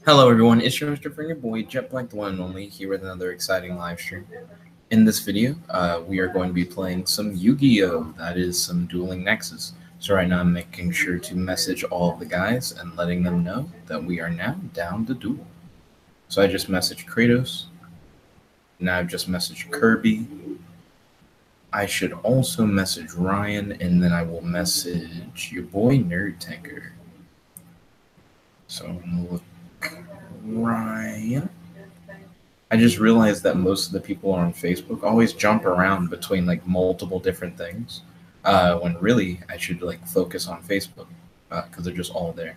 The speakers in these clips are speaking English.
Hello everyone, it's your Mr. Your boy, JetBlank the one and only, here with another exciting live stream. In this video, we are going to be playing some Yu-Gi-Oh! That is some Dueling Nexus. So right now I'm making sure to message all of the guys and letting them know that we are now down to duel. So I just messaged Kratos. Now I've just messaged Kirby. I should also message Ryan, and then I will message your boy Nerd Tanker. So I'm gonna look Ryan. I just realized that most of the people on Facebook always jump around between like multiple different things, when really I should like focus on Facebook because they're just all there.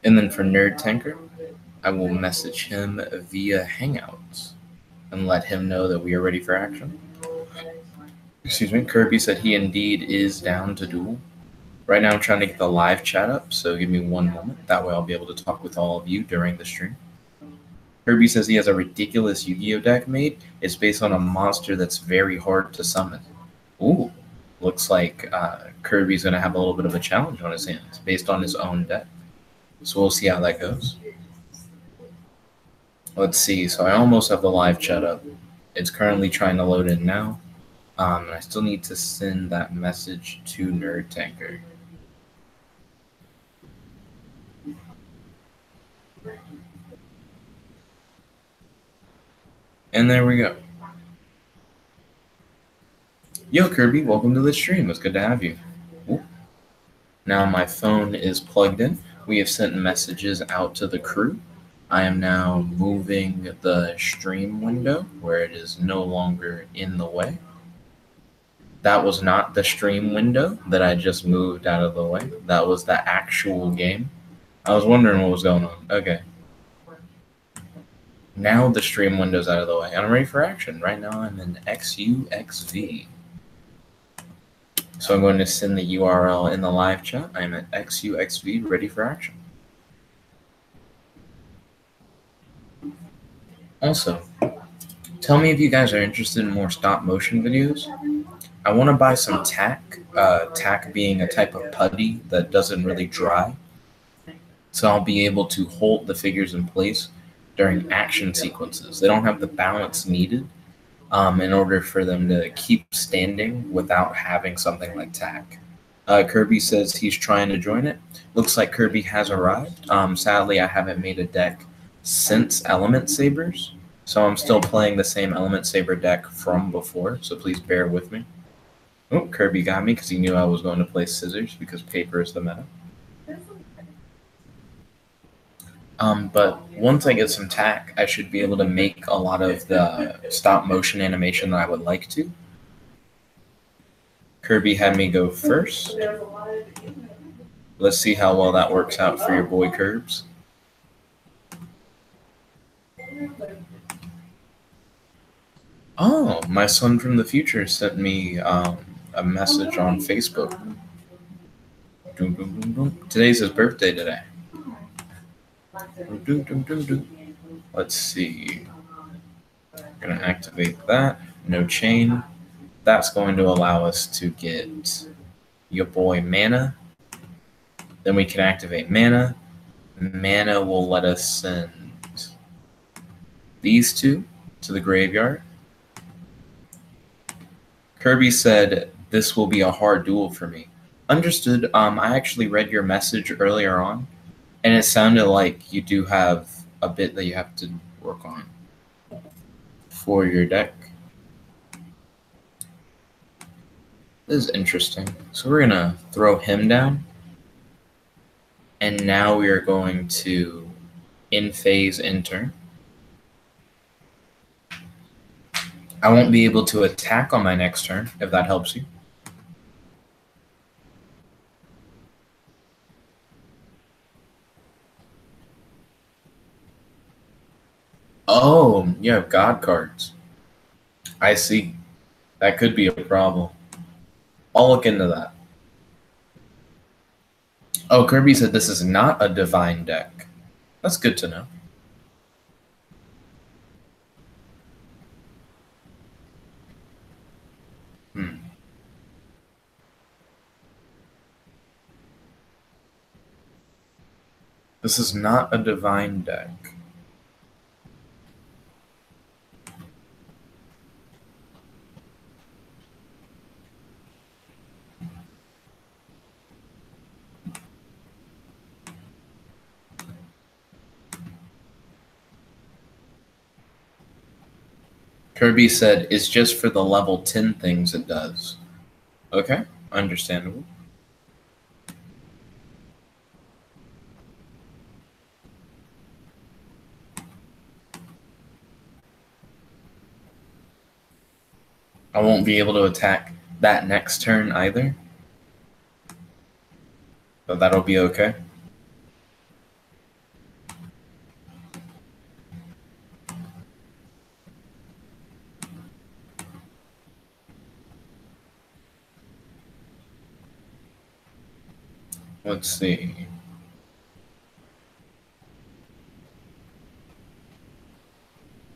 And then for Nerd Tanker, I will message him via Hangouts and let him know that we are ready for action. Excuse me. Kirby said he indeed is down to duel. Right now I'm trying to get the live chat up, so give me one moment. That way I'll be able to talk with all of you during the stream. Kirby says he has a ridiculous Yu-Gi-Oh deck made. It's based on a monster that's very hard to summon. Ooh, looks like Kirby's going to have a little bit of a challenge on his hands based on his own deck. So we'll see how that goes. Let's see. So I almost have the live chat up. It's currently trying to load in now. And I still need to send that message to Nerd Tanker. And there we go. Yo, Kirby, welcome to the stream. It's good to have you. Ooh. Now my phone is plugged in. We have sent messages out to the crew. I am now moving the stream window where it is no longer in the way. That was not the stream window that I just moved out of the way. That was the actual game. I was wondering what was going on. Okay. Now the stream window's out of the way. I'm ready for action. Right now I'm in XUXV. So I'm going to send the URL in the live chat. I'm at XUXV, ready for action. Also, tell me if you guys are interested in more stop motion videos. I want to buy some tack, tack being a type of putty that doesn't really dry. So I'll be able to hold the figures in place during action sequences. They don't have the balance needed in order for them to keep standing without having something like tack. Kirby says he's trying to join it. Looks like Kirby has arrived. Sadly, I haven't made a deck since Element Sabers, so I'm still playing the same Element Saber deck from before, so please bear with me. Oh, Kirby got me because he knew I was going to play Scissors because paper is the meta. But once I get some tack, I should be able to make a lot of the stop motion animation that I would like to. Kirby had me go first. Let's see how well that works out for your boy Curbs. Oh, my son from the future sent me a message on Facebook. Today's his birthday today. Let's see. I'm going to activate that. No chain. That's going to allow us to get your boy Mana. Then we can activate Mana. Mana will let us send these two to the graveyard. Kirby said, this will be a hard duel for me. Understood. I actually read your message earlier on, and it sounded like you do have a bit that you have to work on for your deck. This is interesting. So we're going to throw him down. And now we are going to in phase in turn. I won't be able to attack on my next turn, if that helps you. Oh, you have God cards. I see. That could be a problem. I'll look into that. Oh, Kirby said this is not a divine deck. That's good to know. This is not a divine deck. Kirby said, it's just for the level 10 things it does. Okay, understandable. I won't be able to attack that next turn either. But that'll be okay. Let's see.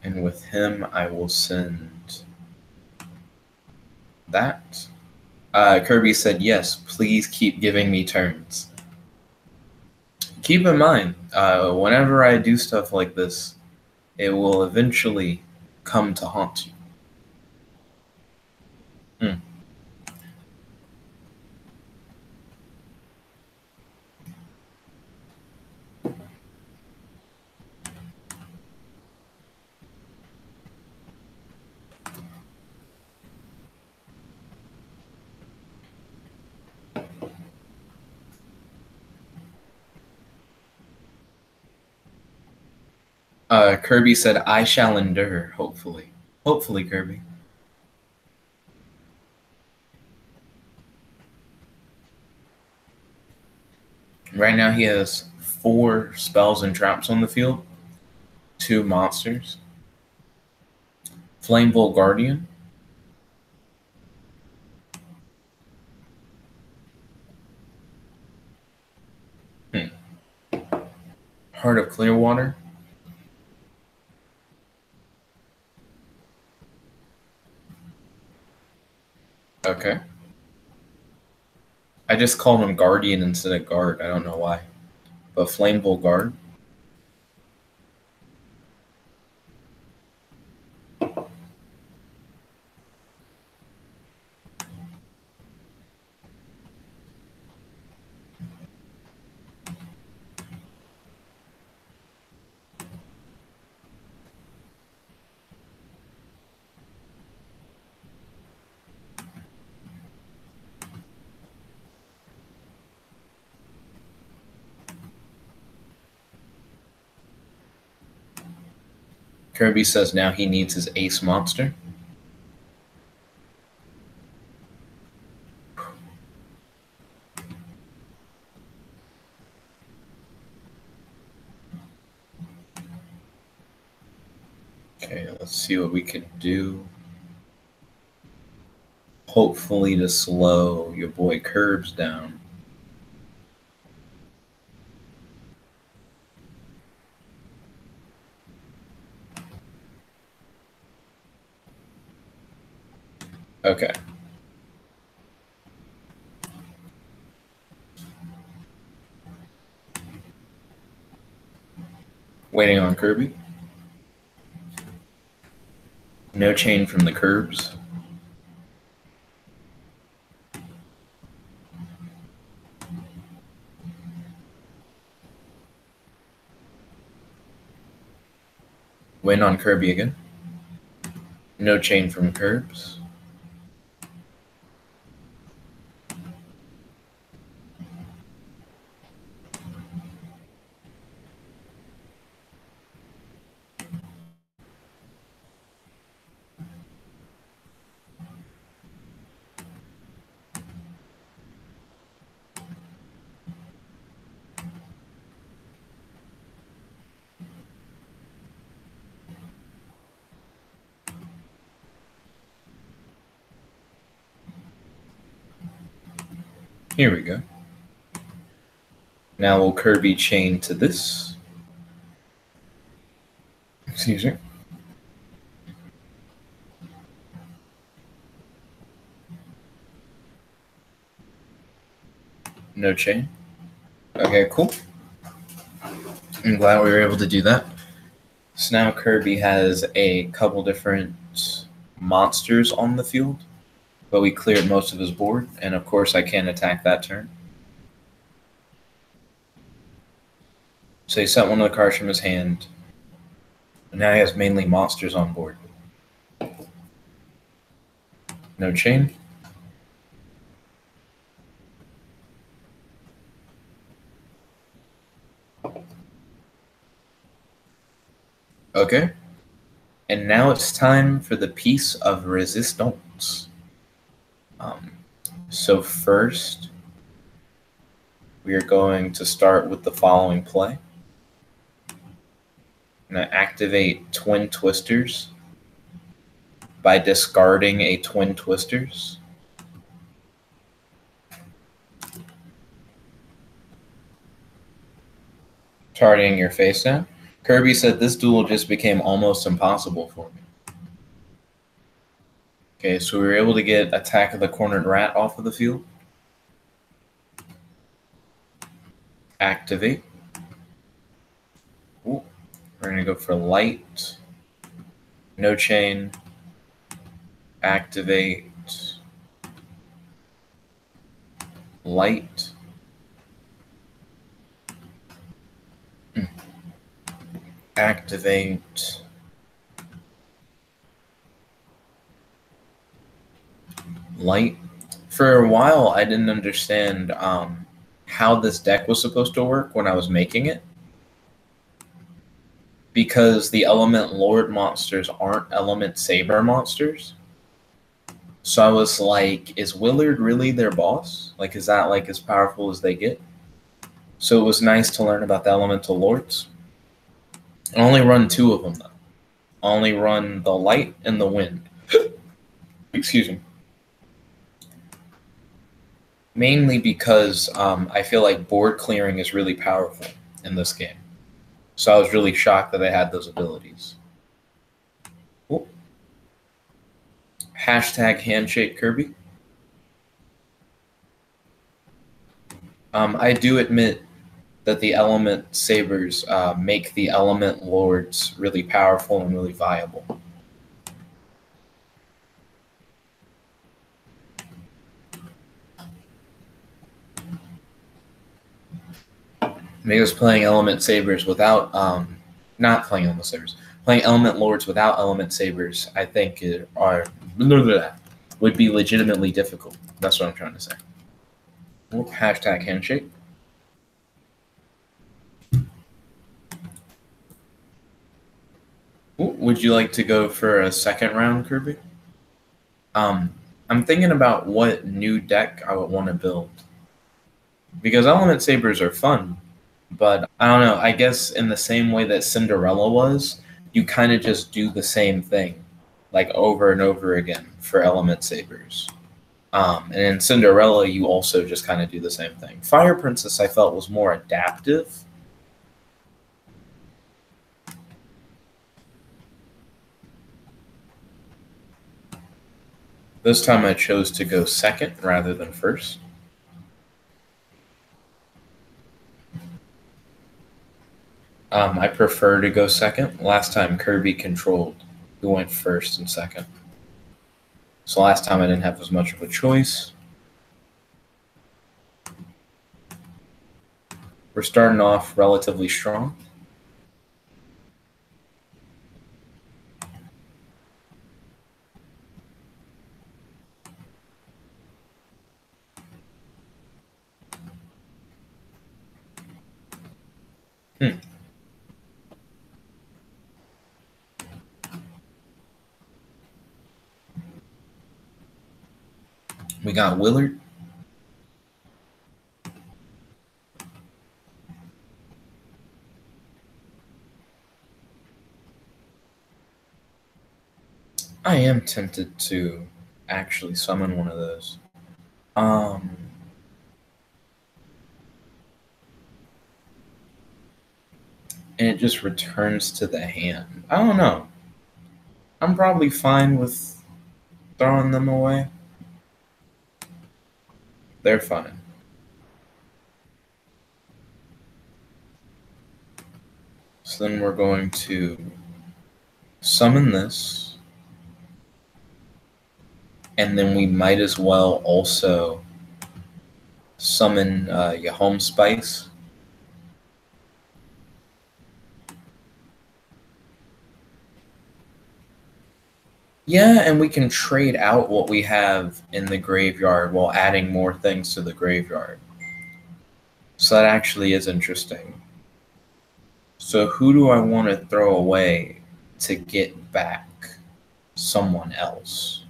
And with him, I will send that. Kirby said, yes, please keep giving me turns. Keep in mind, whenever I do stuff like this, it will eventually come to haunt you. Kirby said, I shall endure, hopefully. Hopefully, Kirby. Right now he has 4 spells and traps on the field. 2 monsters. Flamebolt Guardian. Heart of Clearwater. Okay. I just called him Guardian instead of Guard. I don't know why. But Flamebolt Guard. Kirby says now he needs his ace monster. Okay, let's see what we can do. Hopefully to slow your boy Curbs down. Okay. Waiting on Kirby. No chain from the Curbs. Waiting on Kirby again. No chain from Curbs. Here we go. Now we'll Kirby chain to this. Excuse me. No chain. Okay, cool. I'm glad we were able to do that. So now Kirby has a couple different monsters on the field, but we cleared most of his board, and of course I can't attack that turn. So he sent one of the cards from his hand, and now he has mainly monsters on board. No chain. Okay. And now it's time for the piece of resistance. So first, we are going to start with the following play. I'm going to activate Twin Twisters by discarding a Twin Twisters. Targeting your face down. Kirby said this duel just became almost impossible for me. Okay, so we were able to get Attack of the Cornered Rat off of the field. Activate. Ooh, we're going to go for light. No chain. Activate. Light. Activate. Light. For a while, I didn't understand how this deck was supposed to work when I was making it, because the Element Lord monsters aren't Element Saber monsters. So I was like, is Willard really their boss? Like, is that like as powerful as they get? So it was nice to learn about the Elemental Lords. I only run 2 of them, though. I only run the Light and the Wind. Excuse me. Mainly because I feel like board clearing is really powerful in this game. So I was really shocked that I had those abilities. Ooh. Hashtag handshake Kirby. I do admit that the Element Sabers make the Element Lords really powerful and really viable. Maybe I was playing Element Sabers without, not playing Element Sabers, playing Element Lords without Element Sabers, I think would be legitimately difficult. That's what I'm trying to say. Ooh, hashtag handshake. Ooh, would you like to go for a second round, Kirby? I'm thinking about what new deck I would want to build, because Element Sabers are fun, but I don't know, I guess in the same way that Cinderella was, you kind of just do the same thing, like over and over again for Element Sabers. And in Cinderella, you also just kind of do the same thing. Fire Princess, I felt, was more adaptive. This time I chose to go second rather than first. I prefer to go second. Last time Kirby controlled who went first and second. So last time I didn't have as much of a choice. We're starting off relatively strong. We got Willard. I am tempted to actually summon one of those. And it just returns to the hand. I don't know. I'm probably fine with throwing them away. They're fine. So then we're going to summon this, and then we might as well also summon your home spice. Yeah, and we can trade out what we have in the graveyard while adding more things to the graveyard. So that actually is interesting. So who do I want to throw away to get back someone else?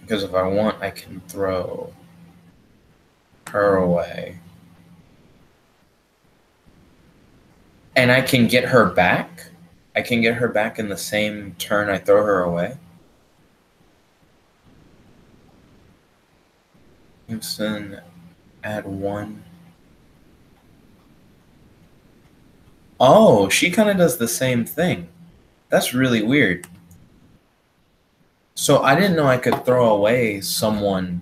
Because if I want, I can throw her away. And I can get her back? I can get her back in the same turn I throw her away? Gibson, add 1. Oh, she kind of does the same thing. That's really weird. So I didn't know I could throw away someone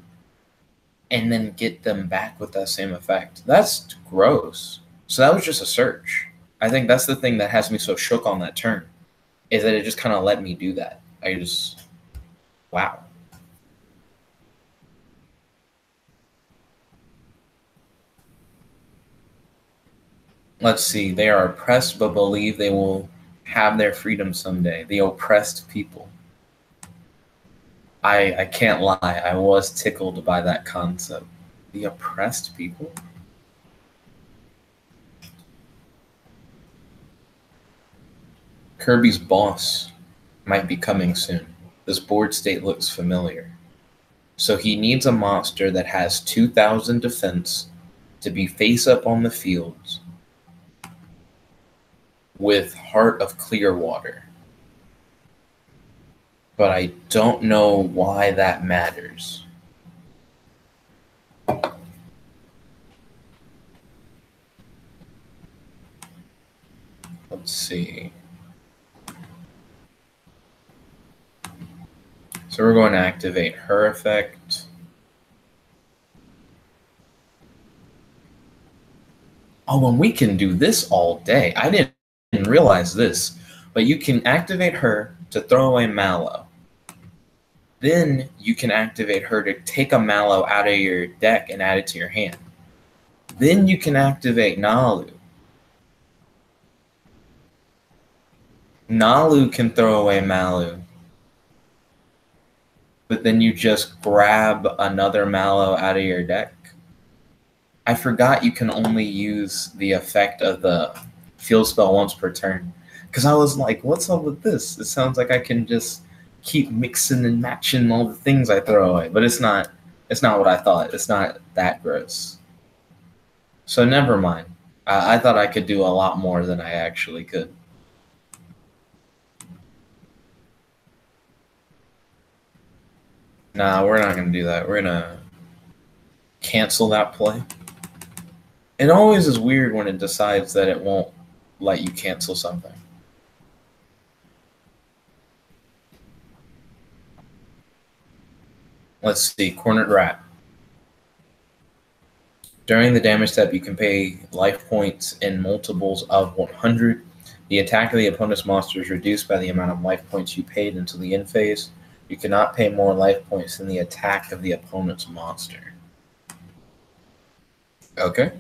and then get them back with that same effect. That's gross. So that was just a search. I think that's the thing that has me so shook on that turn, is that it just kind of let me do that. Wow. Let's see. They are oppressed but believe they will have their freedom someday. The oppressed people. I can't lie. I was tickled by that concept. The oppressed people? Kirby's boss might be coming soon. This board state looks familiar. So he needs a monster that has 2,000 defense to be face up on the fields with Heart of Clearwater. But I don't know why that matters. Let's see. So we're going to activate her effect. Oh, and we can do this all day. I didn't realize this, but you can activate her to throw away Mallow. Then you can activate her to take a Mallow out of your deck and add it to your hand. Then you can activate Nalu. Nalu can throw away Mallow. But then you just grab another Mallow out of your deck. I forgot you can only use the effect of the field spell once per turn. Because I was like, what's up with this? It sounds like I can just keep mixing and matching all the things I throw away. But it's not what I thought. It's not that gross. So never mind. I thought I could do a lot more than I actually could. Nah, we're not going to do that. We're going to cancel that play. It always is weird when it decides that it won't let you cancel something. Let's see, Cornered Rat. During the damage step, you can pay life points in multiples of 100. The attack of the opponent's monster is reduced by the amount of life points you paid until the end phase. You cannot pay more life points than the attack of the opponent's monster. Okay.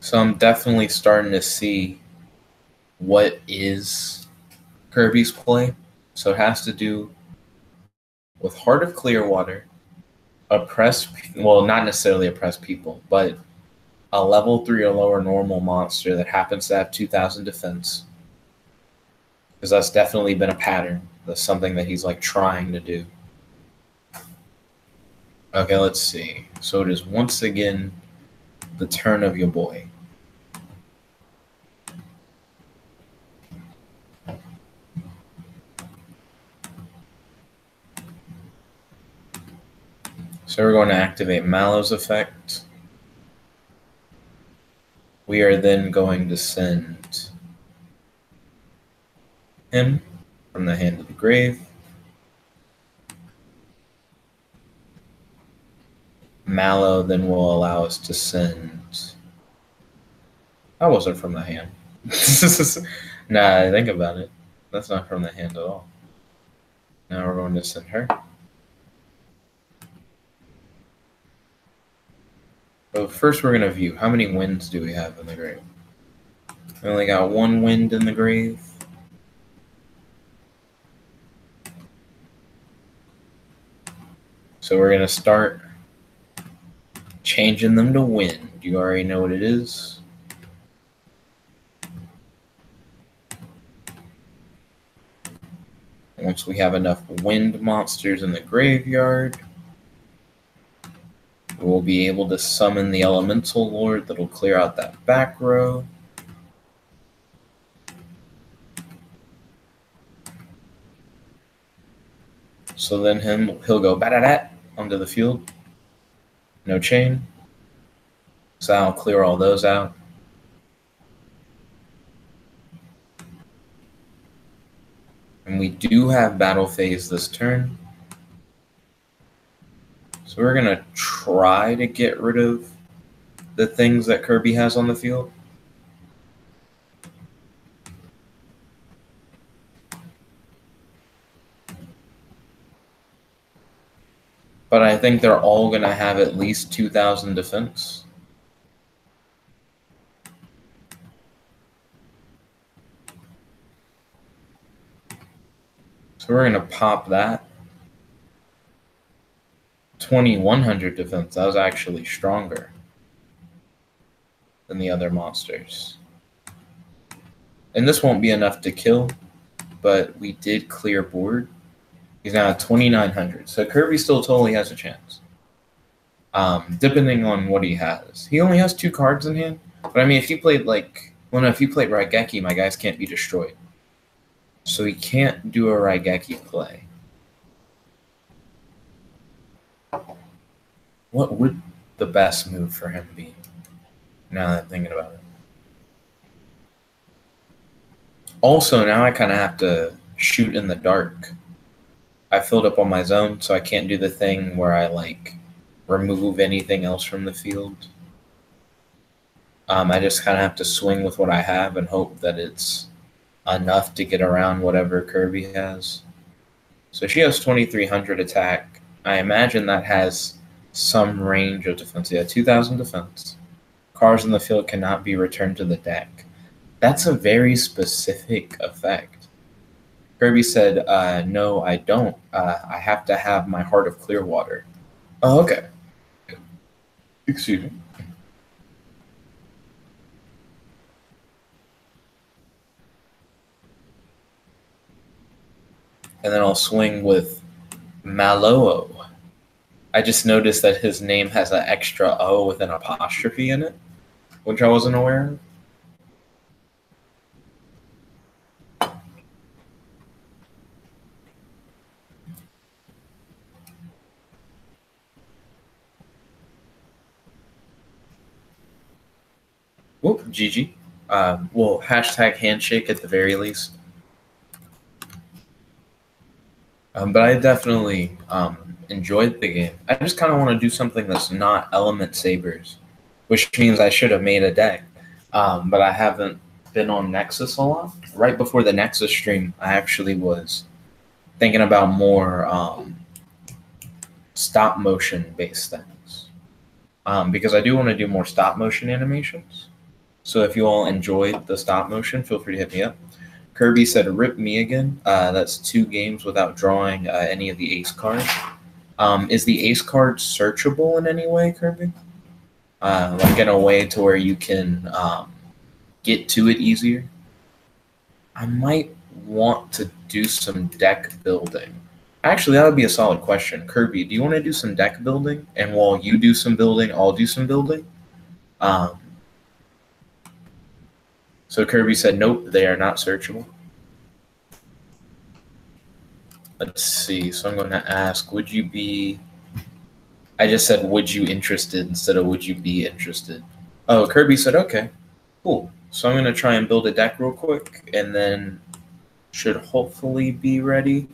So I'm definitely starting to see what is Kirby's play. So it has to do with Heart of Clearwater, oppressed, well, not necessarily oppressed people, but a level 3 or lower normal monster that happens to have 2,000 defense. Because that's definitely been a pattern. That's something that he's like trying to do. Okay, let's see. So it is once again the turn of your boy. So we're going to activate Mallow's effect. We are then going to send him from the hand to the grave. Mallow then will allow us to send... That wasn't from the hand. Nah, think about it. That's not from the hand at all. Now we're going to send her. But first we're going to view how many winds do we have in the grave. We only got one wind in the grave. So we're going to start changing them to wind. You already know what it is. Once we have enough wind monsters in the graveyard, we'll be able to summon the Elemental Lord that'll clear out that back row. So then he'll go bat-a-dat onto the field. No chain. So I'll clear all those out. And we do have battle phase this turn. So we're going to try to get rid of the things that Kirby has on the field. But I think they're all going to have at least 2,000 defense. So we're going to pop that. 2,100 defense. That was actually stronger than the other monsters. And this won't be enough to kill, but we did clear board. He's now at 2,900. So Kirby still totally has a chance. Depending on what he has. He only has 2 cards in hand. But I mean, if he played if he played Raigeki, my guys can't be destroyed. So he can't do a Raigeki play. What would the best move for him be? Now that I'm thinking about it. Also, now I kind of have to shoot in the dark. I filled up on my zone, so I can't do the thing where I remove anything else from the field. I just kind of have to swing with what I have and hope that it's enough to get around whatever Kirby has. So she has 2,300 attack. I imagine that has some range of defense. Yeah, 2,000 defense. Cards in the field cannot be returned to the deck. That's a very specific effect. Kirby said, no, I don't. I have to have my Heart of Clearwater. Oh, okay. Excuse me. And then I'll swing with Mallow. I just noticed that his name has an extra O with an apostrophe in it, which I wasn't aware of. Whoop, GG. Well, hashtag handshake at the very least. But I definitely enjoyed the game. I just kind of want to do something that's not Element Sabers, which means I should have made a deck. But I haven't been on Nexus a lot. Right before the Nexus stream, I actually was thinking about more stop motion based things. Because I do want to do more stop motion animations. So if you all enjoyed the stop motion, feel free to hit me up. Kirby said, rip me again. That's 2 games without drawing any of the ace cards. Is the ace card searchable in any way, Kirby? Like in a way to where you can get to it easier? I might want to do some deck building. Actually, that would be a solid question. Kirby, do you want to do some deck building? And while you do some building, I'll do some building? So Kirby said, nope, they are not searchable. Let's see. So I'm going to ask, would you be... I just said, would you interested instead of would you be interested? Oh, Kirby said, okay, cool. So I'm going to try and build a deck real quick, and then should hopefully be ready.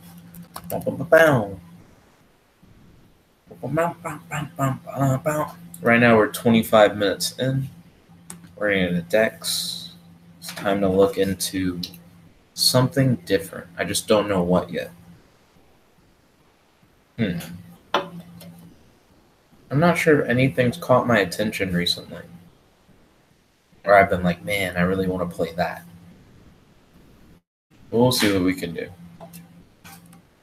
Right now we're 25 minutes in. We're in the decks. It's time to look into something different. I just don't know what yet. I'm not sure if anything's caught my attention recently. Or I've been like, man, I really want to play that. We'll see what we can do.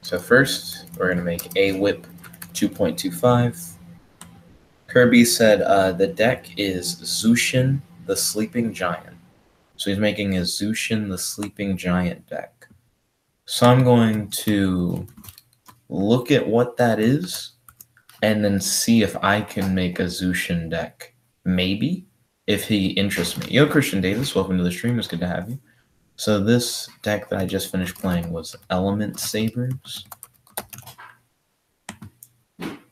So first, we're going to make a whip 2.25. Kirby said the deck is Zushin the Sleeping Giant. So he's making a Zushin the Sleeping Giant deck. So I'm going to look at what that is and then see if I can make a Zushin deck. Maybe, if he interests me. Yo, Christian Davis, welcome to the stream. It's good to have you. So this deck that I just finished playing was Element Sabers.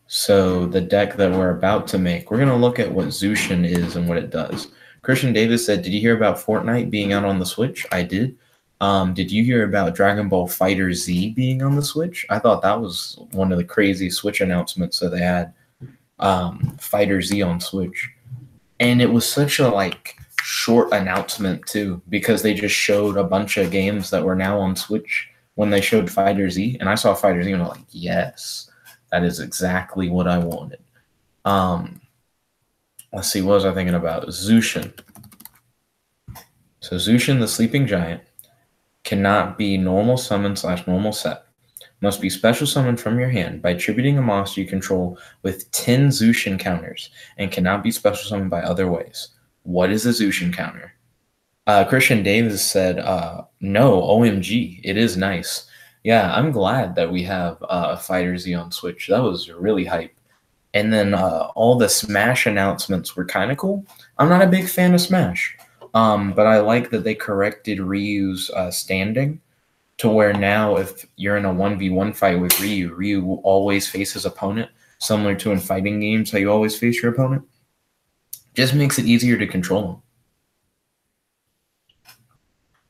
So the deck that we're about to make, we're going to look at what Zushin is and what it does. Christian Davis said, did you hear about Fortnite being out on the Switch? I did. Did you hear about Dragon Ball Fighter Z being on the Switch? I thought that was one of the crazy Switch announcements that they had Fighter Z on Switch. And it was such a short announcement too, because they just showed a bunch of games that were now on Switch when they showed Fighter Z. And I saw Fighter Z and I was like, yes, that is exactly what I wanted. Let's see, what was I thinking about? Zushin. So Zushin the Sleeping Giant cannot be normal summon / normal set. Must be special summoned from your hand by attributing a monster you control with 10 Zushin counters and cannot be special summoned by other ways. What is a Zushin counter? Christian Davis said, no, OMG, it is nice. Yeah, I'm glad that we have Fighter Z on Switch. That was really hype. And then all the Smash announcements were kind of cool. I'm not a big fan of Smash, but I like that they corrected Ryu's standing to where now if you're in a 1v1 fight with Ryu will always face his opponent, similar to in fighting games how you always face your opponent. Just makes it easier to control him.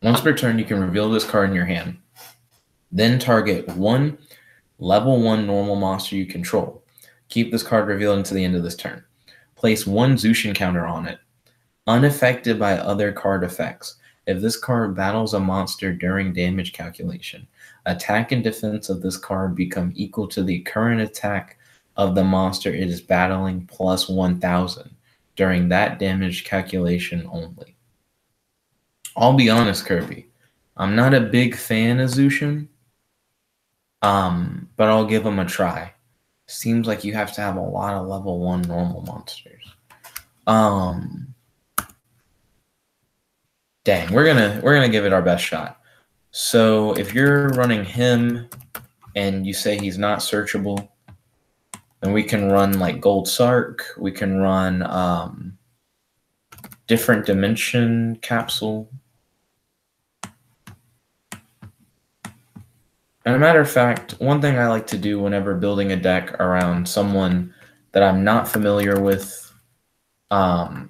Once per turn, you can reveal this card in your hand. Then target one level 1 normal monster you control. Keep this card revealed until the end of this turn. Place 1 Zushin counter on it. Unaffected by other card effects. If this card battles a monster during damage calculation, attack and defense of this card become equal to the current attack of the monster it is battling plus 1,000 during that damage calculation only. I'll be honest, Kirby. I'm not a big fan of Zushin, but I'll give him a try. Seems like you have to have a lot of level 1 normal monsters. Dang, we're gonna give it our best shot. So if you're running him and you say he's not searchable, then we can run like Gold Sark. We can run different dimension capsule. And a matter of fact, one thing I like to do whenever building a deck around someone that I'm not familiar with, I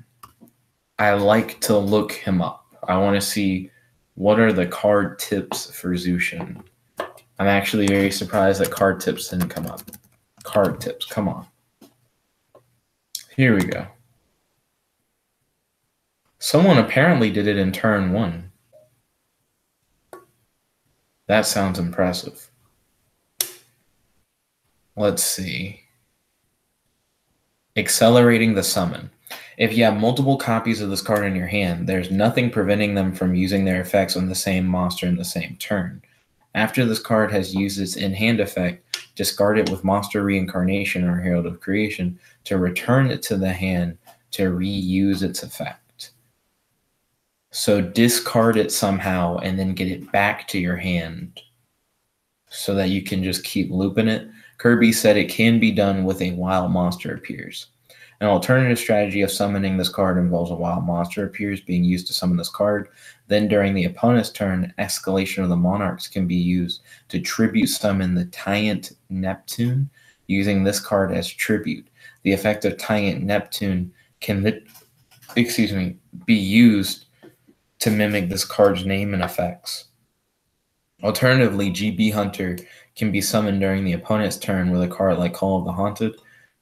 like to look him up. I want to see what are the card tips for Zushin. I'm actually very surprised that card tips didn't come up. Card tips, come on. Here we go. Someone apparently did it in turn 1. That sounds impressive. Let's see. Accelerating the summon. If you have multiple copies of this card in your hand, there's nothing preventing them from using their effects on the same monster in the same turn. After this card has used its in-hand effect, discard it with Monster Reincarnation or Herald of Creation to return it to the hand to reuse its effect. So discard it somehow and then get it back to your hand so that you can just keep looping it. Kirby said it can be done with a wild monster appears. An alternative strategy of summoning this card involves a wild monster appears being used to summon this card. Then during the opponent's turn, Escalation of the Monarchs can be used to tribute summon the Tyrant Neptune using this card as tribute. The effect of Tyrant Neptune can be used to mimic this card's name and effects. Alternatively, GB Hunter can be summoned during the opponent's turn with a card like Call of the Haunted.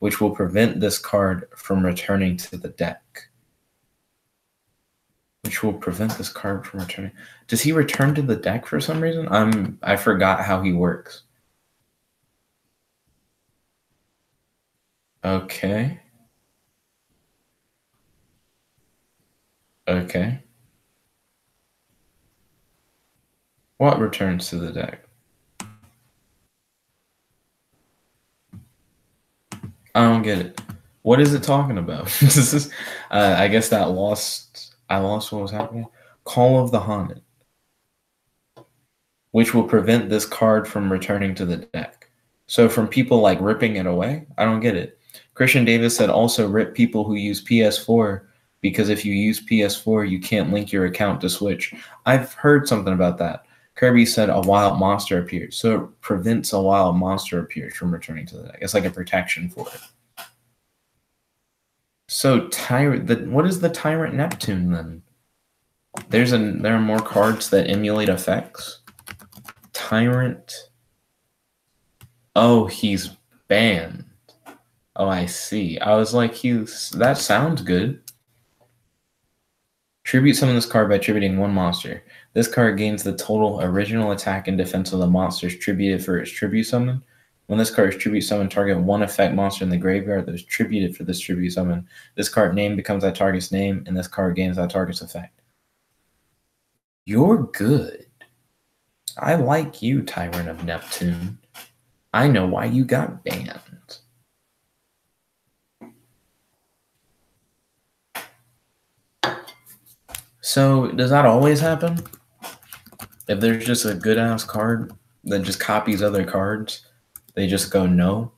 which will prevent this card from returning to the deck. Which will prevent this card from returning. Does he return to the deck for some reason? I forgot how he works. Okay. Okay. What returns to the deck? I don't get it. What is it talking about? This is, I guess I lost what was happening. Call of the Haunted, which will prevent this card from returning to the deck. So from people like ripping it away? I don't get it. Christian Davis said also rip people who use PS4 because if you use PS4, you can't link your account to Switch. I've heard something about that. Kirby said a wild monster appears. So it prevents a wild monster appears from returning to the deck. It's like a protection for it. So what is the Tyrant Neptune then? There are more cards that emulate effects. Tyrant. Oh, he's banned. Oh, I see. I was like, that sounds good. Tribute summon this card by tributing one monster. This card gains the total original attack and defense of the monsters tributed for its tribute summon. When this card is tribute summon, target one effect monster in the graveyard that was tributed for this tribute summon. This card name becomes that target's name, and this card gains that target's effect. You're good. I like you, Tyrant of Neptune. I know why you got banned. So, does that always happen? If there's just a good-ass card that just copies other cards, they just go no,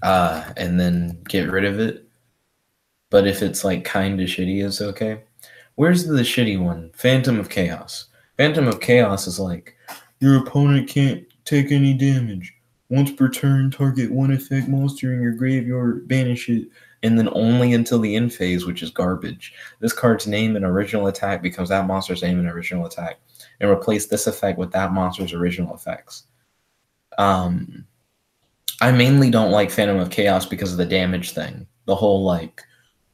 and then get rid of it. But if it's like kind of shitty, it's okay. Where's the shitty one? Phantom of Chaos. Phantom of Chaos is like, your opponent can't take any damage. Once per turn, target one effect monster in your graveyard, banish it, and then only until the end phase, which is garbage. This card's name and original attack becomes that monster's name and original attack, and replace this effect with that monster's original effects. I mainly don't like Phantom of Chaos because of the damage thing. The whole like,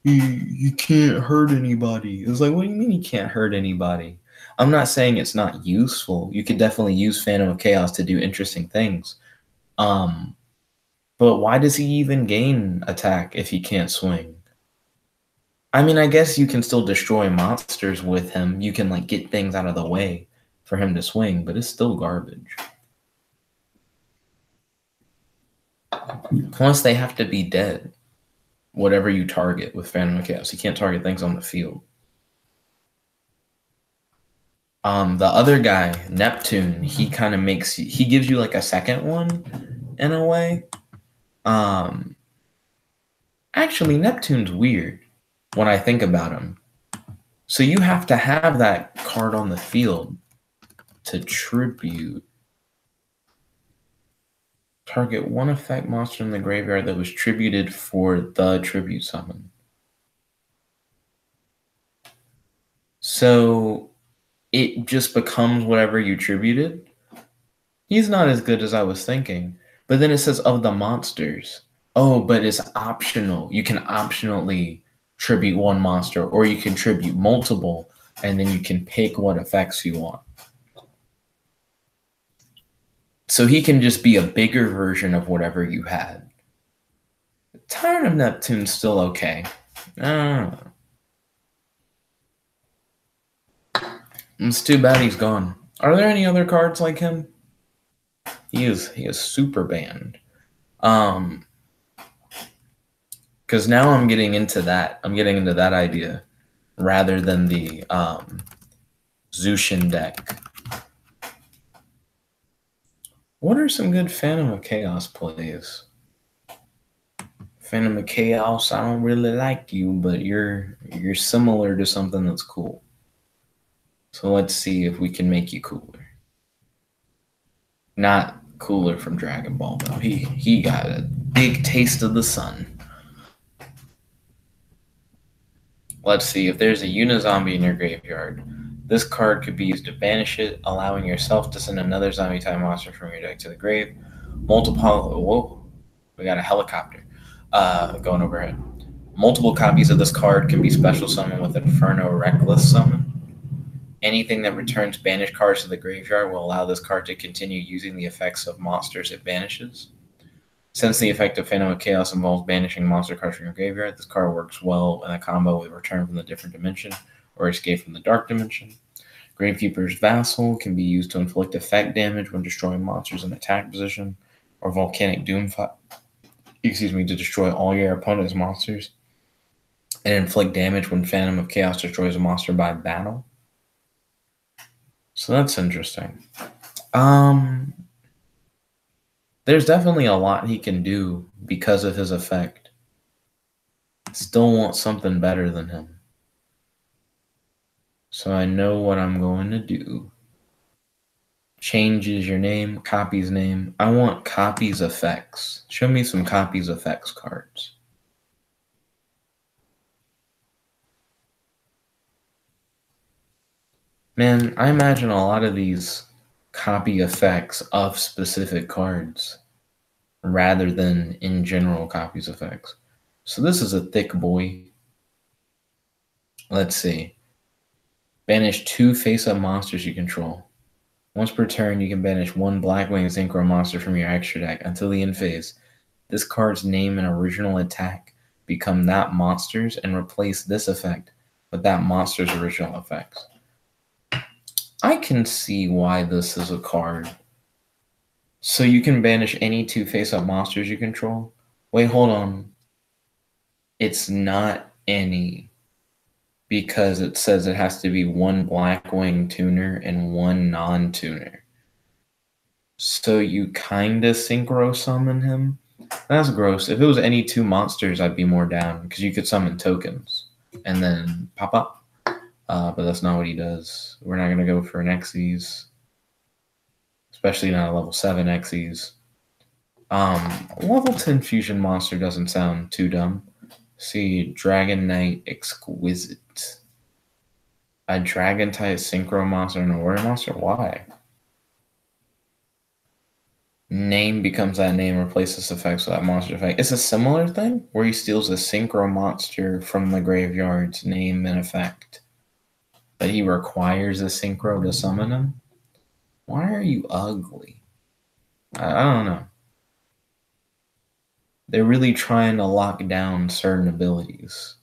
you can't hurt anybody. It's like, what do you mean you can't hurt anybody? I'm not saying it's not useful. You could definitely use Phantom of Chaos to do interesting things. But why does he even gain attack if he can't swing? I mean, I guess you can still destroy monsters with him. You can like get things out of the way for him to swing, but it's still garbage. Plus, they have to be dead. Whatever you target with Phantom of Chaos, you can't target things on the field. The other guy, Neptune, he kind of he gives you like a second one in a way. Actually, Neptune's weird when I think about him. So you have to have that card on the field to tribute. Target one effect monster in the graveyard that was tributed for the tribute summon. So it just becomes whatever you tributed. He's not as good as I was thinking. But then it says of the monsters. Oh, but it's optional. You can optionally tribute one monster, or you can tribute multiple, and then you can pick what effects you want. So he can just be a bigger version of whatever you had. Tyrant of Neptune's still okay. It's too bad he's gone. Are there any other cards like him? He is super banned. Because now I'm getting into that. I'm getting into that idea rather than the Zushin deck. What are some good Phantom of Chaos plays? Phantom of Chaos, I don't really like you, but you're similar to something that's cool. So let's see if we can make you cooler. Not cooler from Dragon Ball, though. He got a big taste of the sun. Let's see, if there's a Unizombie in your graveyard, this card could be used to banish it, allowing yourself to send another zombie-type monster from your deck to the grave. Multiple, whoa, we got a helicopter. Going over it. Multiple copies of this card can be special summoned with Inferno Reckless Summon. Anything that returns banished cards to the graveyard will allow this card to continue using the effects of monsters it banishes. Since the effect of Phantom of Chaos involves banishing monster cards from your graveyard, this card works well in a combo with Return from the Different Dimension or Escape from the Dark Dimension. Gravekeeper's Vassal can be used to inflict effect damage when destroying monsters in attack position, or Volcanic Doom to destroy all your opponent's monsters and inflict damage when Phantom of Chaos destroys a monster by battle. So that's interesting. There's definitely a lot he can do because of his effect. Still want something better than him. So I know what I'm going to do. Changes your name, copies name. I want copies effects. Show me some copies effects cards. Man, I imagine a lot of these copy effects of specific cards rather than in general copies effects. So this is a thick boy. Let's see. Banish 2 face-up monsters you control. Once per turn, you can banish 1 Blackwing Synchro monster from your extra deck until the end phase. This card's name and original attack become that monster's and replace this effect with that monster's original effects. I can see why this is a card. So you can banish any 2 face-up monsters you control? Wait, hold on. It's not any, because it says it has to be 1 Blackwing tuner and 1 non-tuner. So you kind of synchro summon him? That's gross. If it was any 2 monsters, I'd be more down, because you could summon tokens and then pop up. But that's not what he does. We're not going to go for an Xyz, especially not a level 7 Xyz. Level 10 fusion monster doesn't sound too dumb. See, Dragon Knight Exquisite. A Dragon type synchro monster and a warrior monster? Why? Name becomes that name, replaces effects with that monster effect. It's a similar thing where he steals a synchro monster from the graveyard's name and effect, but he requires a synchro to summon him. Why are you ugly? I don't know. They're really trying to lock down certain abilities.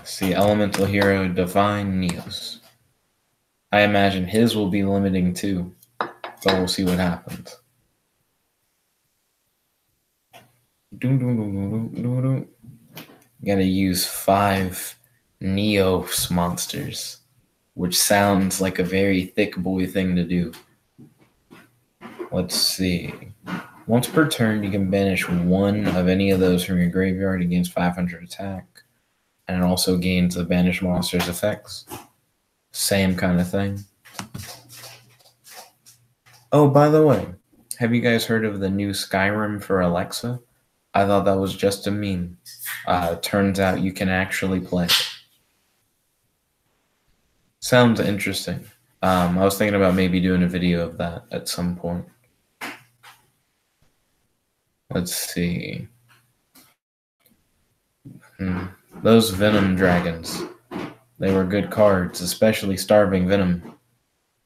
See, Elemental Hero, Divine Neos. I imagine his will be limiting too, so we'll see what happens. You gotta use 5 Neos monsters, which sounds like a very thick boy thing to do. Let's see. Once per turn, you can banish 1 of any of those from your graveyard against 500 attack, and it also gains the banished monster's effects. Same kind of thing. Oh, by the way, have you guys heard of the new Skyrim for Alexa? I thought that was just a meme. Turns out you can actually play it. Sounds interesting. I was thinking about maybe doing a video of that at some point. Let's see. Those Venom Dragons. They were good cards, especially Starving Venom.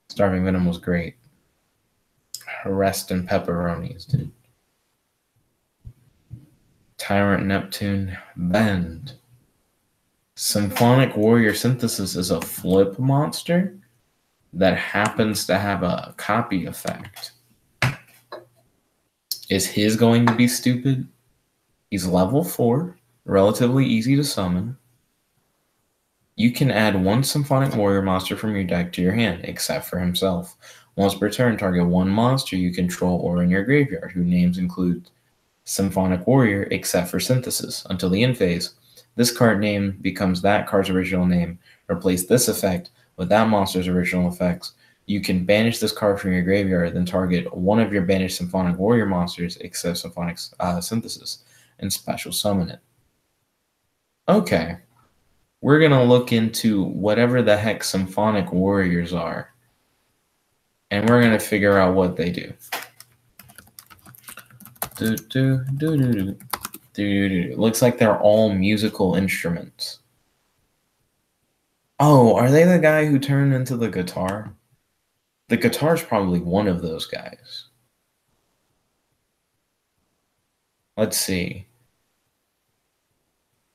Starving Venom was great. Arrest and Pepperonis, dude. Tyrant Neptune, Bend. Symphonic Warrior Synthesis is a flip monster that happens to have a copy effect. Is his going to be stupid? He's level 4, relatively easy to summon. You can add 1 Symphonic Warrior monster from your deck to your hand, except for himself. Once per turn, target 1 monster you control or in your graveyard, whose names include Symphonic Warrior, except for Synthesis, until the end phase. This card name becomes that card's original name. Replace this effect with that monster's original effects. You can banish this card from your graveyard, then target 1 of your banished Symphonic Warrior monsters, except Symphonic Synthesis, and special summon it. Okay. We're going to look into whatever the heck Symphonic Warriors are, and we're going to figure out what they do. Looks like they're all musical instruments. Oh, are they the guy who turned into the guitar? The guitar's probably one of those guys. Let's see.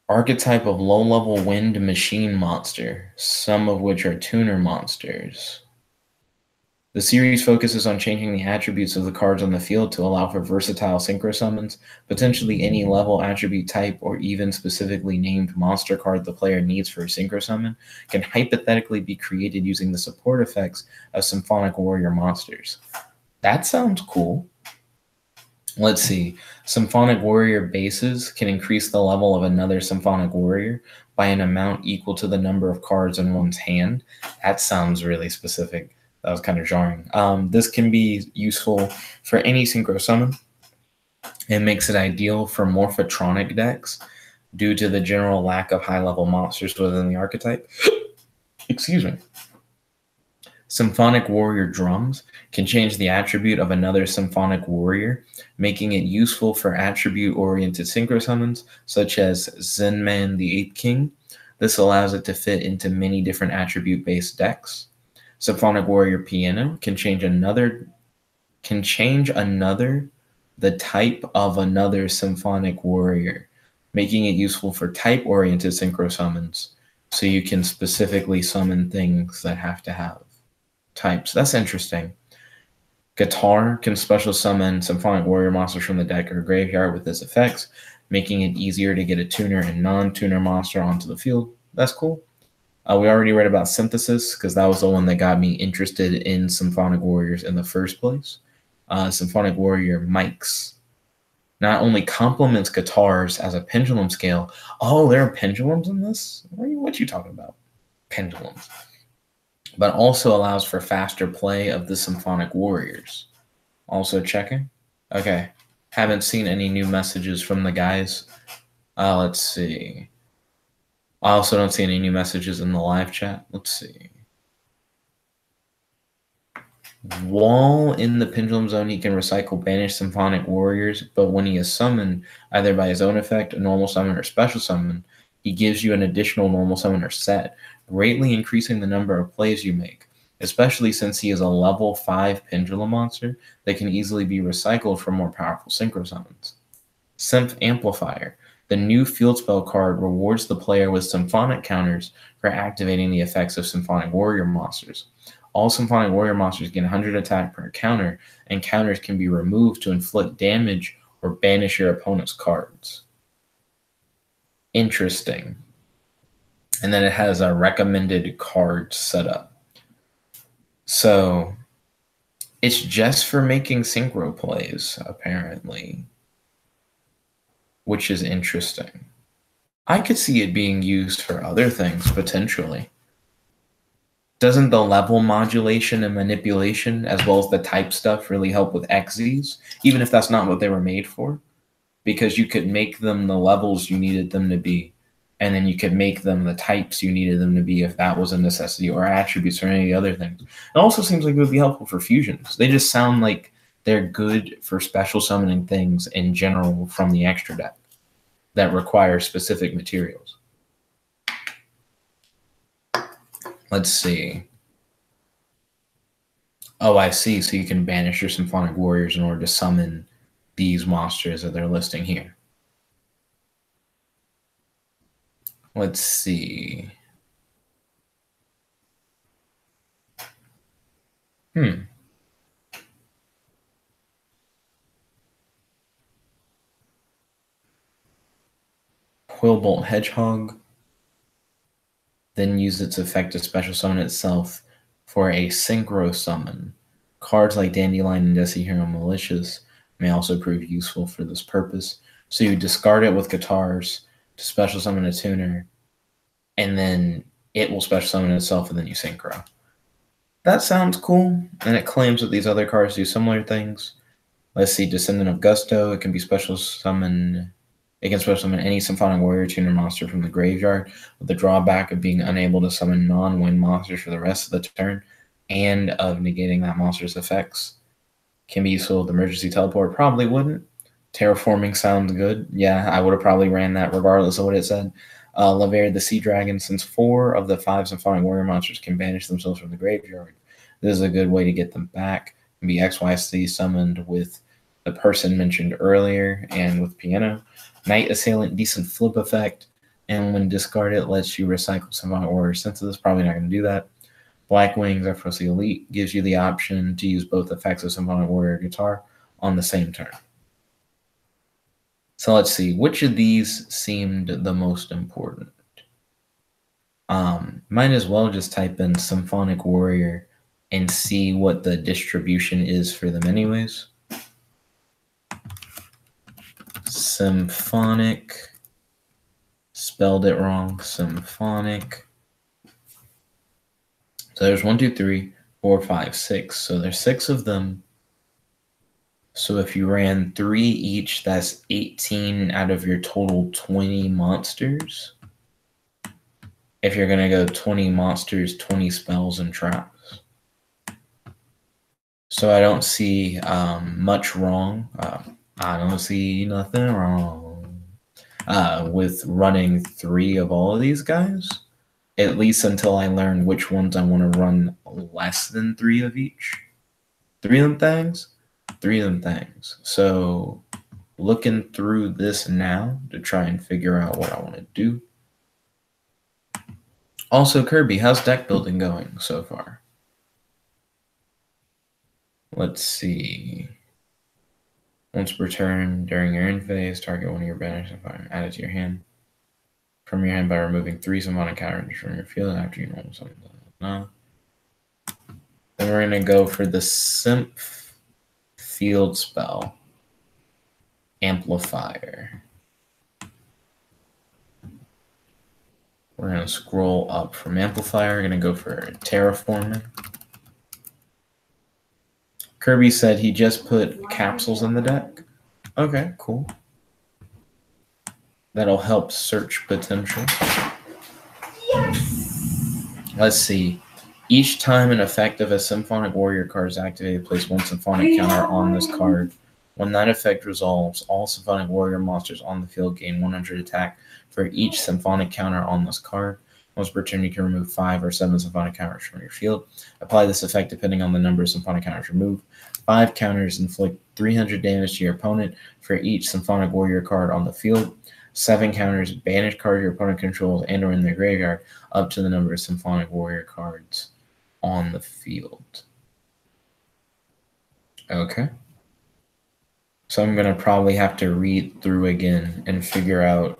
Archetype of low-level wind machine monster, some of which are tuner monsters. The series focuses on changing the attributes of the cards on the field to allow for versatile synchro summons. Potentially any level, attribute type, or even specifically named monster card the player needs for a synchro summon can hypothetically be created using the support effects of Symphonic Warrior monsters. That sounds cool. Let's see. Symphonic Warrior bases can increase the level of another Symphonic Warrior by an amount equal to the number of cards in one's hand. That sounds really specific. That was kind of jarring. This can be useful for any synchro summon. It makes it ideal for Morphotronic decks due to the general lack of high-level monsters within the archetype. Excuse me. Symphonic Warrior drums can change the attribute of another Symphonic Warrior, making it useful for attribute-oriented synchro summons, such as Zenman the Eighth King. This allows it to fit into many different attribute-based decks. Symphonic Warrior piano can change another, the type of another Symphonic Warrior, making it useful for type-oriented synchro summons, so you can specifically summon things that have to have types. That's interesting. Guitar can special summon Symphonic Warrior monsters from the deck or graveyard with its effects, making it easier to get a tuner and non-tuner monster onto the field. That's cool. We already read about Synthesis because that was the one that got me interested in Symphonic Warriors in the first place. Symphonic Warrior mics not only complements guitars as a pendulum scale. Oh, there are pendulums in this? What you talking about? Pendulums. But also allows for faster play of the Symphonic Warriors. Also checking. Okay. Haven't seen any new messages from the guys. Let's see. I also don't see any new messages in the live chat. Let's see. While in the Pendulum Zone, he can recycle banished Symphonic Warriors, but when he is summoned, either by his own effect, a normal summon, or special summon, he gives you an additional normal summoner set, greatly increasing the number of plays you make, especially since he is a level 5 Pendulum monster that can easily be recycled for more powerful synchro summons. Symph Amplifier. The new field spell card rewards the player with Symphonic counters for activating the effects of Symphonic Warrior monsters. All Symphonic Warrior monsters get 100 attack per counter, and counters can be removed to inflict damage or banish your opponent's cards. Interesting. And then it has a recommended card setup. So it's just for making synchro plays, apparently, which is interesting. I could see it being used for other things, potentially. Doesn't the level modulation and manipulation, as well as the type stuff, really help with XZs, even if that's not what they were made for? Because you could make them the levels you needed them to be, and then you could make them the types you needed them to be if that was a necessity, or attributes, or any other things. It also seems like it would be helpful for fusions. They just sound like they're good for special summoning things in general from the extra deck that require specific materials. Let's see. Oh, I see. So you can banish your Symphonic Warriors in order to summon these monsters that they're listing here. Let's see. Quillbolt Hedgehog. Then use its effect to special summon itself for a synchro summon. Cards like Dandelion and Decihero Malicious may also prove useful for this purpose. So you discard it with guitars to special summon a tuner, and then it will special summon itself, and then you synchro. That sounds cool, and it claims that these other cards do similar things. Let's see, Descendant of Gusto. It can be special summon. It can special summon any Symphonic Warrior tuner monster from the graveyard, with the drawback of being unable to summon non-wind monsters for the rest of the turn, and of negating that monster's effects. Can be useful with Emergency Teleport. Probably wouldn't. Terraforming sounds good. Yeah, I would have probably ran that regardless of what it said. Laver the Sea Dragon, since 4 of the 5 Symphonic Warrior monsters can banish themselves from the graveyard, this is a good way to get them back. Can be XYZ summoned with the person mentioned earlier and with Piano. Night Assailant, decent flip effect, and when discarded, lets you recycle Symphonic Warrior Senses. Probably not going to do that. Black Wings, FOC Elite, gives you the option to use both effects of Symphonic Warrior Guitar on the same turn. So let's see, which of these seemed the most important? Might as well just type in Symphonic Warrior and see what the distribution is for them anyways. Symphonic, spelled it wrong, Symphonic. So there's 1, 2, 3, 4, 5, 6. So there's 6 of them. So if you ran 3 each, that's 18 out of your total 20 monsters. If you're going to go 20 monsters, 20 spells, and traps. So I don't see much wrong. I don't see nothing wrong with running 3 of all of these guys, at least until I learn which ones I want to run less than 3 of each. 3 of them things. 3 of them things. So looking through this now to try and figure out what I want to do. Also, Kirby, how's deck building going so far? Let's see. Once per turn during your end phase, target one of your banners and fire. Add it to your hand. From your hand by removing 3 Symphonic counters from your field after you normal summon them. No. Then we're going to go for the Symph field spell. Amplifier. We're going to scroll up from Amplifier. We're going to go for Terraforming. Kirby said he just put capsules in the deck. Okay, cool. That'll help search potential. Let's see. Each time an effect of a Symphonic Warrior card is activated, place 1 Symphonic counter on this card. When that effect resolves, all Symphonic Warrior monsters on the field gain 100 attack for each Symphonic counter on this card. Once per turn, you can remove 5 or 7 Symphonic counters from your field. Apply this effect depending on the number of Symphonic counters removed. 5 counters inflict 300 damage to your opponent for each Symphonic Warrior card on the field. 7 counters banish cards your opponent controls and or in their graveyard up to the number of Symphonic Warrior cards on the field. Okay. So I'm going to probably have to read through again and figure out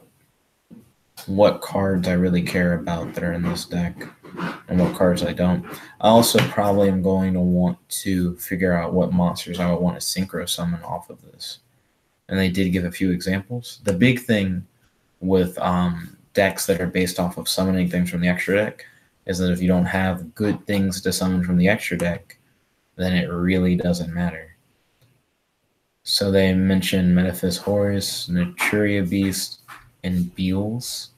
what cards I really care about that are in this deck and what cards I don't. I also probably am going to want to figure out what monsters I would want to synchro summon off of this. And they did give a few examples. The big thing with decks that are based off of summoning things from the extra deck is that if you don't have good things to summon from the extra deck, then it really doesn't matter. So they mentioned Metaphys Horus, Naturia Beast, and Beals.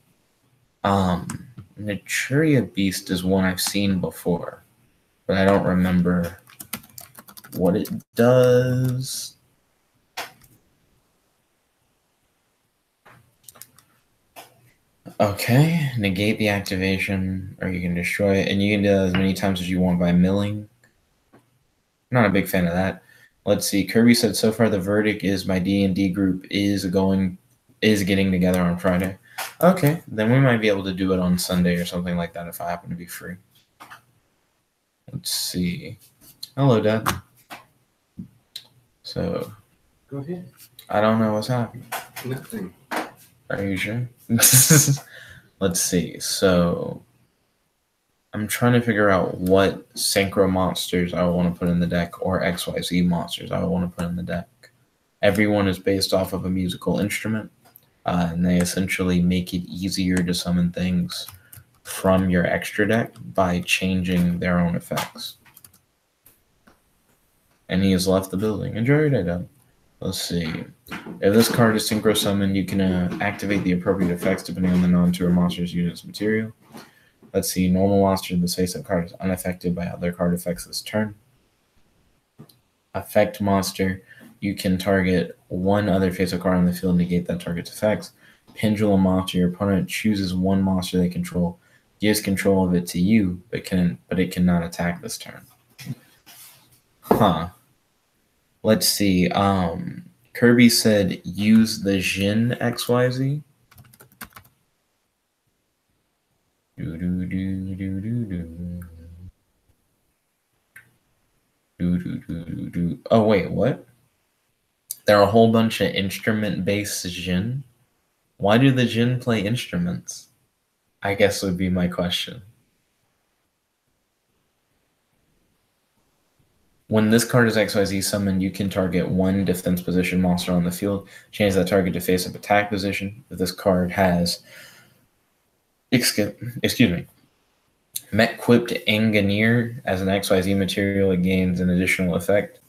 Naturia Beast is one I've seen before, but I don't remember what it does. Okay, negate the activation, or you can destroy it, and you can do that as many times as you want by milling. I'm not a big fan of that. Let's see. Kirby said so far the verdict is my D&D group is getting together on Friday. Okay, then we might be able to do it on Sunday or something like that if I happen to be free. Let's see. Hello, Dad. So. Go ahead. I don't know what's happening. Nothing. Are you sure? Let's see. So. I'm trying to figure out what synchro monsters I want to put in the deck or XYZ monsters I want to put in the deck. Everyone is based off of a musical instrument, and they essentially make it easier to summon things from your extra deck by changing their own effects. And he has left the building. Enjoy your day, Dad. Let's see. If this card is synchro summoned, you can activate the appropriate effects depending on the non-tour monster's unit's material. Let's see, normal monster, the face-up card is unaffected by other card effects this turn. Effect monster, you can target one other face-up card on the field and negate that target's effects. Pendulum monster, your opponent chooses one monster they control, gives control of it to you, but it cannot attack this turn. Huh. Let's see. Kirby said use the Jin XYZ. Oh wait, what? There are a whole bunch of instrument-based Jin. Why do the Jin play instruments? I guess would be my question. When this card is XYZ summoned, you can target one defense position monster on the field, change that target to face-up attack position. If this card has, excuse me, Met-quipped Engineer as an XYZ material, it gains an additional effect,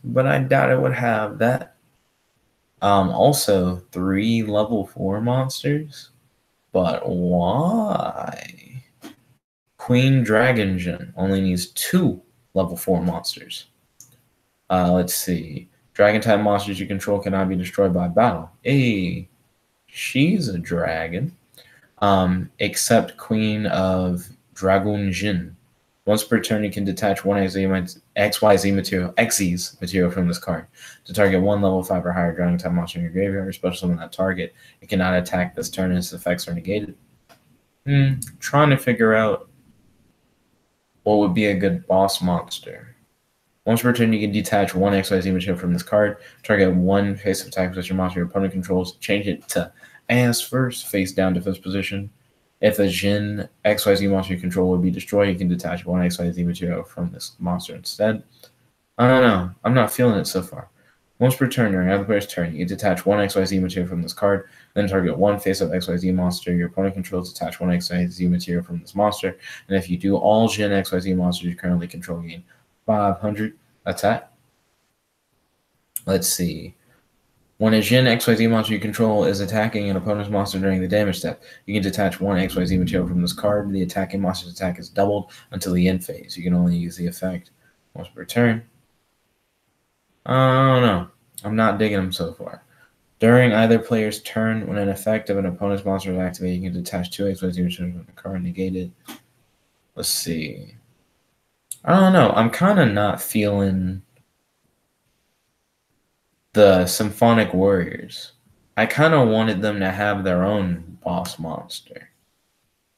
but I doubt it would have that. Also, 3 level 4 monsters, but why? Queen Dragon Jin only needs 2 level 4 monsters. Let's see. Dragon type monsters you control cannot be destroyed by battle. Hey, she's a dragon. Except Queen of Dragon Jin. Once per turn, you can detach one XYZ material, Xyz material from this card to target 1 level 5 or higher dragon type monster in your graveyard, especially summon that target. It cannot attack this turn and its effects are negated. Trying to figure out what would be a good boss monster. Once per turn, you can detach 1 XYZ material from this card, target 1 face-up attack position monster your opponent controls, change it to ass first, face down defense position. If a Jin XYZ monster you control would be destroyed, you can detach 1 XYZ material from this monster instead. I don't know. I'm not feeling it so far. Once per turn, during another player's turn, you can detach 1 XYZ material from this card, then target 1 face-up XYZ monster your opponent controls, detach 1 XYZ material from this monster, and if you do, all Jin XYZ monsters you currently control gain 500 attack. Let's see. When a Jin XYZ monster you control is attacking an opponent's monster during the damage step, you can detach 1 XYZ material from this card. The attacking monster's attack is doubled until the end phase. You can only use the effect once per turn. I don't know. I'm not digging them so far. During either player's turn, when an effect of an opponent's monster is activated, you can detach 2 XYZ materials from the card negated. Let's see. I don't know. I'm kind of not feeling the Symphonic Warriors. I kind of wanted them to have their own boss monster.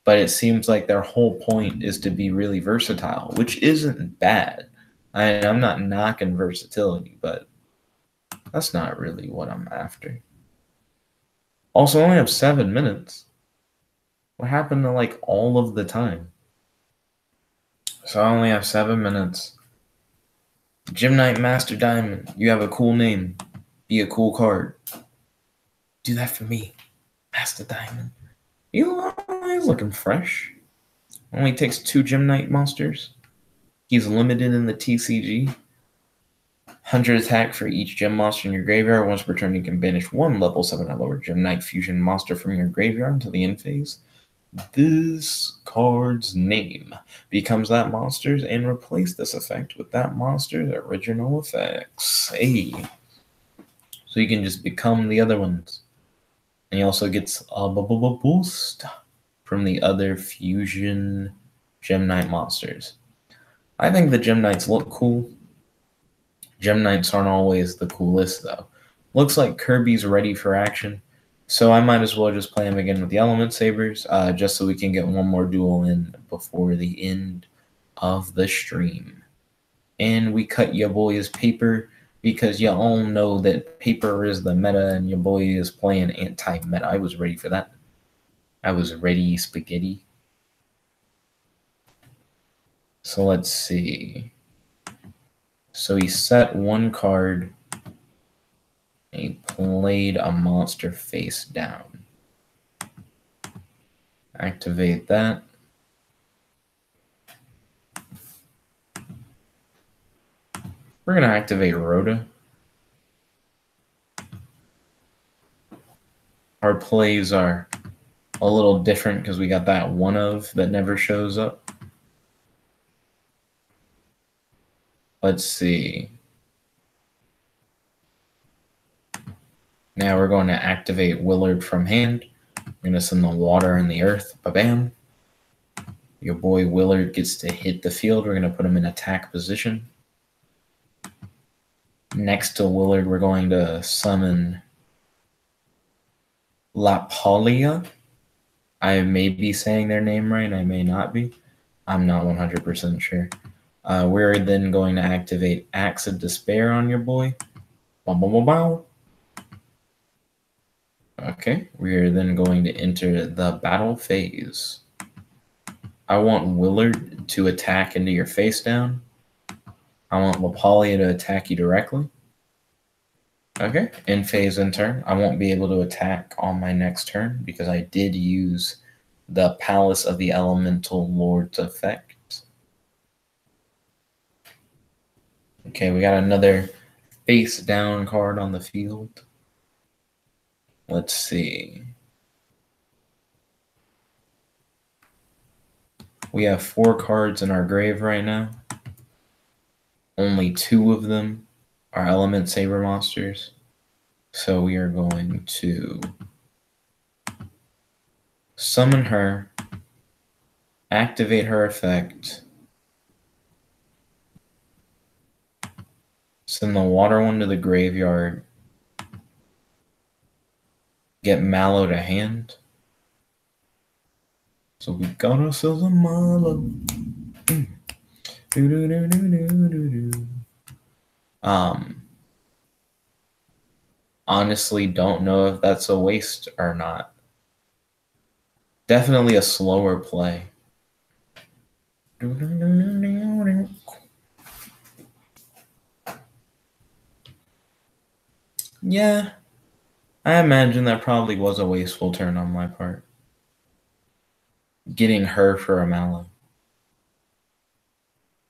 But it seems like their whole point is to be really versatile, which isn't bad. I'm not knocking versatility, but that's not really what I'm after. Also, I only have 7 minutes. What happened to, like, all of the time? So I only have 7 minutes. Gymnite Master Diamond, you have a cool name. Be a cool card. Do that for me, Master Diamond. He's looking fresh. Only takes 2 Gymnite monsters. He's limited in the TCG. 100 attack for each gem monster in your graveyard. Once per turn, you can banish 1 level 7 or lower Gymnite fusion monster from your graveyard until the end phase. This card's name becomes that monster's and replace this effect with that monster's original effects. Hey. So you can just become the other ones. And he also gets a boost from the other fusion Gem-Knight monsters. I think the Gem-Knights look cool. Gem-Knights aren't always the coolest, though. Looks like Kirby's ready for action. So I might as well just play him again with the Element Sabers, just so we can get one more duel in before the end of the stream. And we cut your boy's paper, because you all know that paper is the meta, and your boy is playing anti-meta. I was ready for that. I was ready, spaghetti. So let's see. So he set 1 card. And he played a monster face down. Activate that. We're going to activate Rhoda. Our plays are a little different because we got that 1 of that never shows up. Let's see. Now we're going to activate Willard from hand. We're going to send the water and the earth. Ba-bam. Your boy Willard gets to hit the field. We're going to put him in attack position. Next to Willard, we're going to summon La Polia. I may be saying their name right. I may not be. I'm not 100% sure. We're then going to activate Axe of Despair on your boy. Bow, bow, bow, bow. Okay, we are then going to enter the battle phase. I want Willard to attack into your face down. I want Lapalia to attack you directly. Okay, in phase in turn. I won't be able to attack on my next turn because I did use the Palace of the Elemental Lord's effect. Okay, we got another face down card on the field. Let's see. We have 4 cards in our grave right now. Only 2 of them are Element Saber monsters. So we are going to summon her, activate her effect, send the water one to the graveyard, get Mallow to hand. So we got ourselves a Mallow. Honestly, don't know if that's a waste or not. Definitely a slower play. Yeah, I imagine that probably was a wasteful turn on my part. Getting her for a Mallow.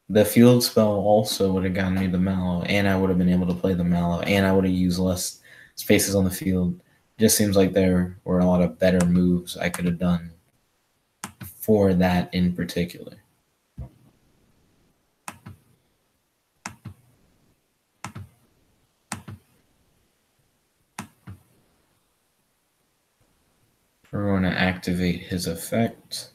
The field spell also would have gotten me the Mallow, and I would have been able to play the Mallow, and I would have used less spaces on the field. It just seems like there were a lot of better moves I could have done for that in particular. We're going to activate his effect.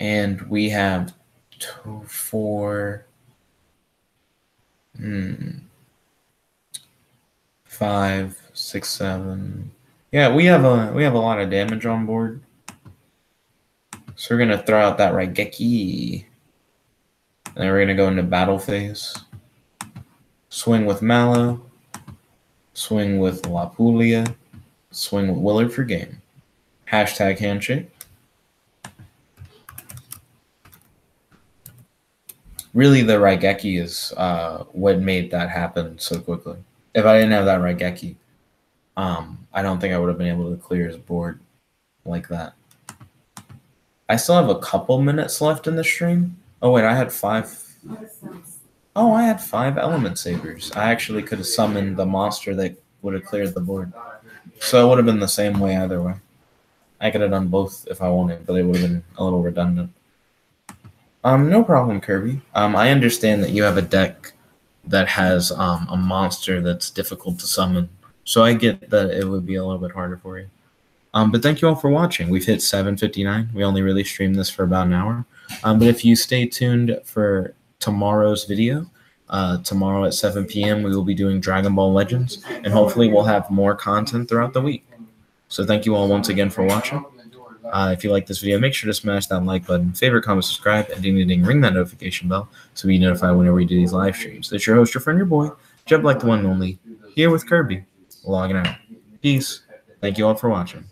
And we have 2, 4, 5, 6, 7. Yeah, we have a lot of damage on board. So we're gonna throw out that Raigeki. And then we're gonna go into battle phase. Swing with Mallow. Swing with Lapulia. Swing with Willard for game. Hashtag handshake. Really, the Raigeki is what made that happen so quickly. If I didn't have that Raigeki, I don't think I would have been able to clear his board like that. I still have a couple minutes left in the stream. Oh, wait, I had 5. Oh, I had 5 Element Sabers. I actually could have summoned the monster that would have cleared the board. So it would have been the same way either way. I could have done both if I wanted, but it would have been a little redundant. No problem, Kirby. I understand that you have a deck that has a monster that's difficult to summon. So I get that it would be a little bit harder for you. But thank you all for watching. We've hit 7:59. We only really streamed this for about an hour. But if you stay tuned for tomorrow's video, tomorrow at 7 p.m. we will be doing Dragon Ball Legends, and hopefully we'll have more content throughout the week. So thank you all once again for watching. If you like this video, make sure to smash that like button, favorite, comment, subscribe, and ding, ding, ding, ring that notification bell so we notified whenever we do these live streams. That's your host, your friend, your boy, Jet Black the one and only, here with Kirby, logging out. Peace. Thank you all for watching.